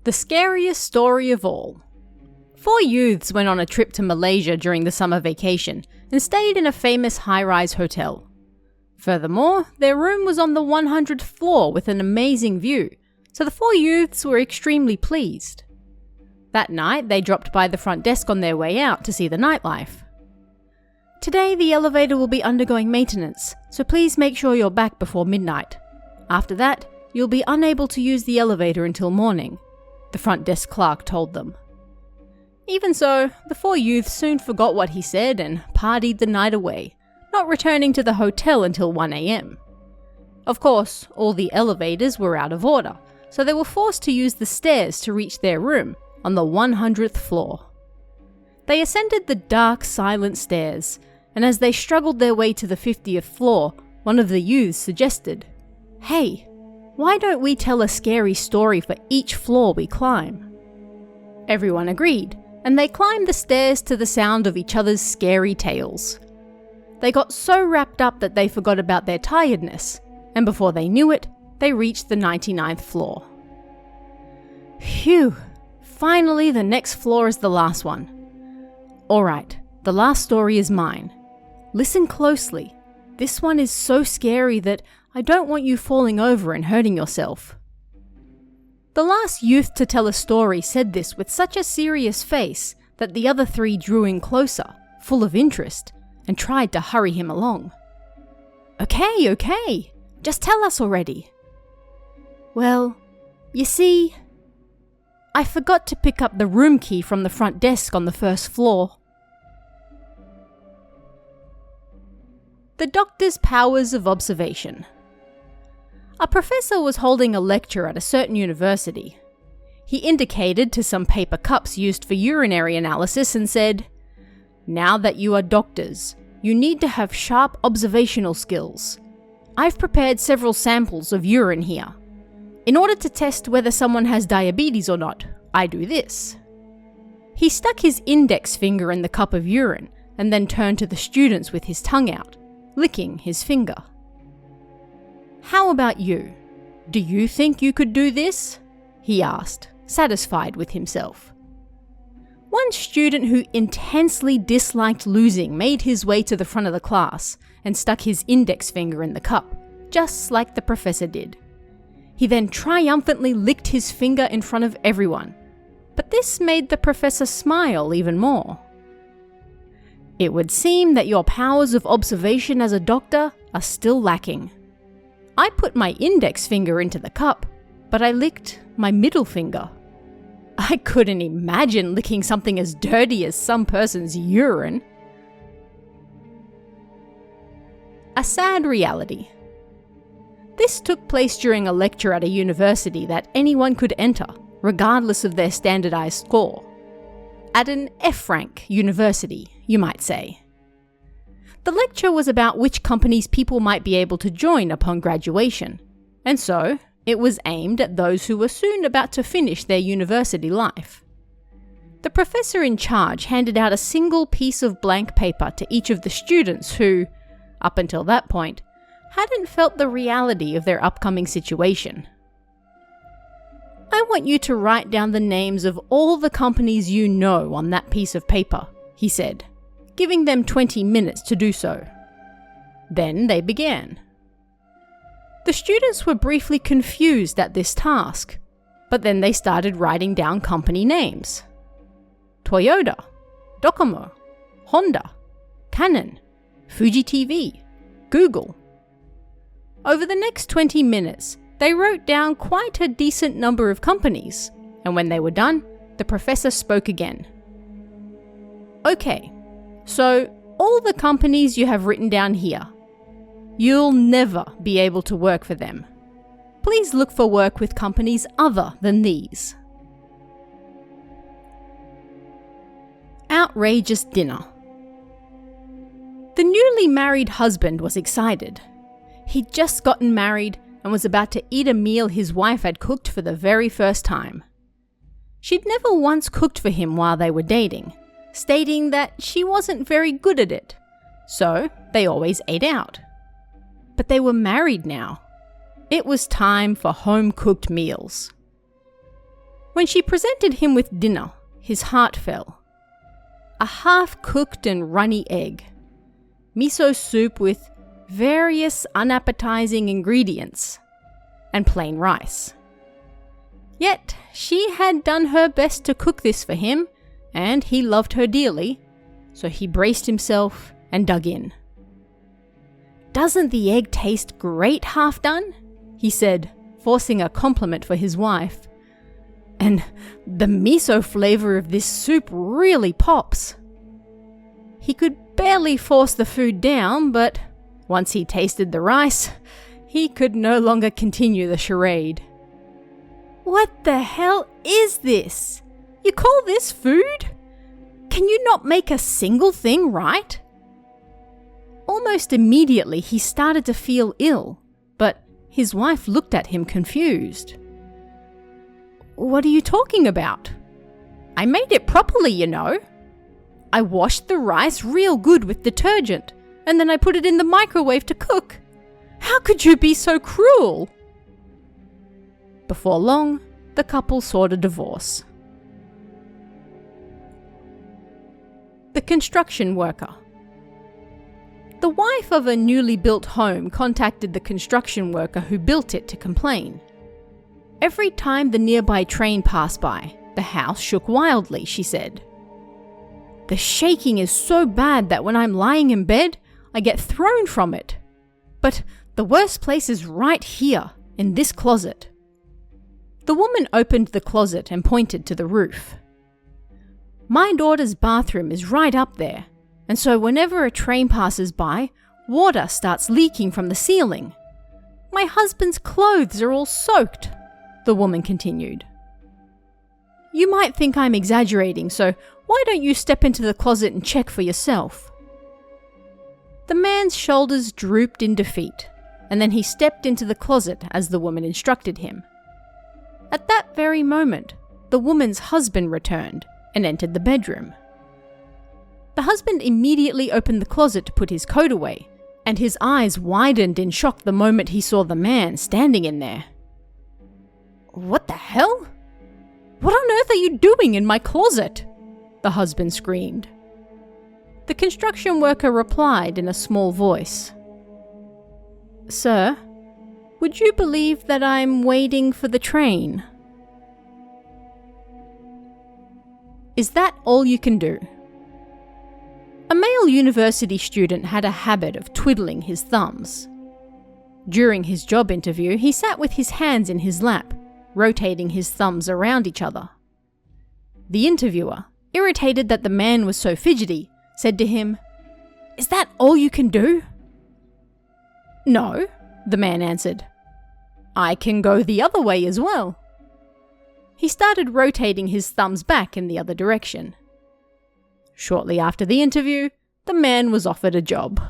The Scariest Story of All. 4 youths went on a trip to Malaysia during the summer vacation and stayed in a famous high-rise hotel. Furthermore, their room was on the 100th floor with an amazing view, so the 4 youths were extremely pleased. That night, they dropped by the front desk on their way out to see the nightlife. Today, the elevator will be undergoing maintenance, so please make sure you're back before midnight. After that, you'll be unable to use the elevator until morning, the front desk clerk told them. Even so, the 4 youths soon forgot what he said and partied the night away, not returning to the hotel until 1 a.m. Of course, all the elevators were out of order, so they were forced to use the stairs to reach their room on the 100th floor. They ascended the dark, silent stairs, and as they struggled their way to the 50th floor, one of the youths suggested, "Hey, why don't we tell a scary story for each floor we climb?" Everyone agreed, and they climbed the stairs to the sound of each other's scary tales. They got so wrapped up that they forgot about their tiredness, and before they knew it, they reached the 99th floor. Phew! Finally, the next floor is the last one. Alright, the last story is mine. Listen closely. This one is so scary that I don't want you falling over and hurting yourself. The last youth to tell a story said this with such a serious face that the other 3 drew in closer, full of interest, and tried to hurry him along. Okay, just tell us already. Well, you see, I forgot to pick up the room key from the front desk on the 1st floor. The Doctor's Powers of Observation. A professor was holding a lecture at a certain university. He indicated to some paper cups used for urinary analysis and said, "Now that you are doctors, you need to have sharp observational skills. I've prepared several samples of urine here. In order to test whether someone has diabetes or not, I do this." He stuck his index finger in the cup of urine and then turned to the students with his tongue out, licking his finger. "How about you? Do you think you could do this?" he asked, satisfied with himself. One student who intensely disliked losing made his way to the front of the class and stuck his index finger in the cup, just like the professor did. He then triumphantly licked his finger in front of everyone, but this made the professor smile even more. "It would seem that your powers of observation as a doctor are still lacking. I put my index finger into the cup, but I licked my middle finger. I couldn't imagine licking something as dirty as some person's urine." A sad reality. This took place during a lecture at a university that anyone could enter, regardless of their standardized score. At an F-rank university, you might say. The lecture was about which companies people might be able to join upon graduation, and so it was aimed at those who were soon about to finish their university life. The professor in charge handed out a single piece of blank paper to each of the students who, up until that point, hadn't felt the reality of their upcoming situation. "I want you to write down the names of all the companies you know on that piece of paper," he said, giving them 20 minutes to do so. Then they began. The students were briefly confused at this task, but then they started writing down company names. Toyota, Docomo, Honda, Canon, Fuji TV, Google. Over the next 20 minutes, they wrote down quite a decent number of companies, and when they were done, the professor spoke again. "Okay, so all the companies you have written down here, you'll never be able to work for them. Please look for work with companies other than these." Outrageous dinner. The newly married husband was excited. He'd just gotten married and was about to eat a meal his wife had cooked for the very first time. She'd never once cooked for him while they were dating, stating that she wasn't very good at it, so they always ate out. But they were married now. It was time for home-cooked meals. When she presented him with dinner, his heart fell. A half-cooked and runny egg, miso soup with various unappetizing ingredients, and plain rice. Yet, she had done her best to cook this for him, and he loved her dearly, so he braced himself and dug in. "Doesn't the egg taste great half done?" he said, forcing a compliment for his wife. "And the miso flavor of this soup really pops." He could barely force the food down, but once he tasted the rice, he could no longer continue the charade. "What the hell is this? You call this food? Can you not make a single thing right?" Almost immediately, he started to feel ill, but his wife looked at him confused. "What are you talking about? I made it properly, you know. I washed the rice real good with detergent, and then I put it in the microwave to cook. How could you be so cruel?" Before long, the couple sought a divorce. The construction worker. The wife of a newly built home contacted the construction worker who built it to complain. "Every time the nearby train passed by, the house shook wildly," she said. "The shaking is so bad that when I'm lying in bed, I get thrown from it. But the worst place is right here, in this closet." The woman opened the closet and pointed to the roof. "My daughter's bathroom is right up there, and so whenever a train passes by, water starts leaking from the ceiling. My husband's clothes are all soaked," the woman continued. "You might think I'm exaggerating, so why don't you step into the closet and check for yourself?" The man's shoulders drooped in defeat, and then he stepped into the closet as the woman instructed him. At that very moment, the woman's husband returned and entered the bedroom. The husband immediately opened the closet to put his coat away, and his eyes widened in shock the moment he saw the man standing in there. "What the hell? What on earth are you doing in my closet?" the husband screamed. The construction worker replied in a small voice. "Sir, would you believe that I'm waiting for the train?" Is that all you can do? A male university student had a habit of twiddling his thumbs. During his job interview, he sat with his hands in his lap, rotating his thumbs around each other. The interviewer, irritated that the man was so fidgety, said to him, "Is that all you can do?" "No," the man answered. "I can go the other way as well." He started rotating his thumbs back in the other direction. Shortly after the interview, the man was offered a job.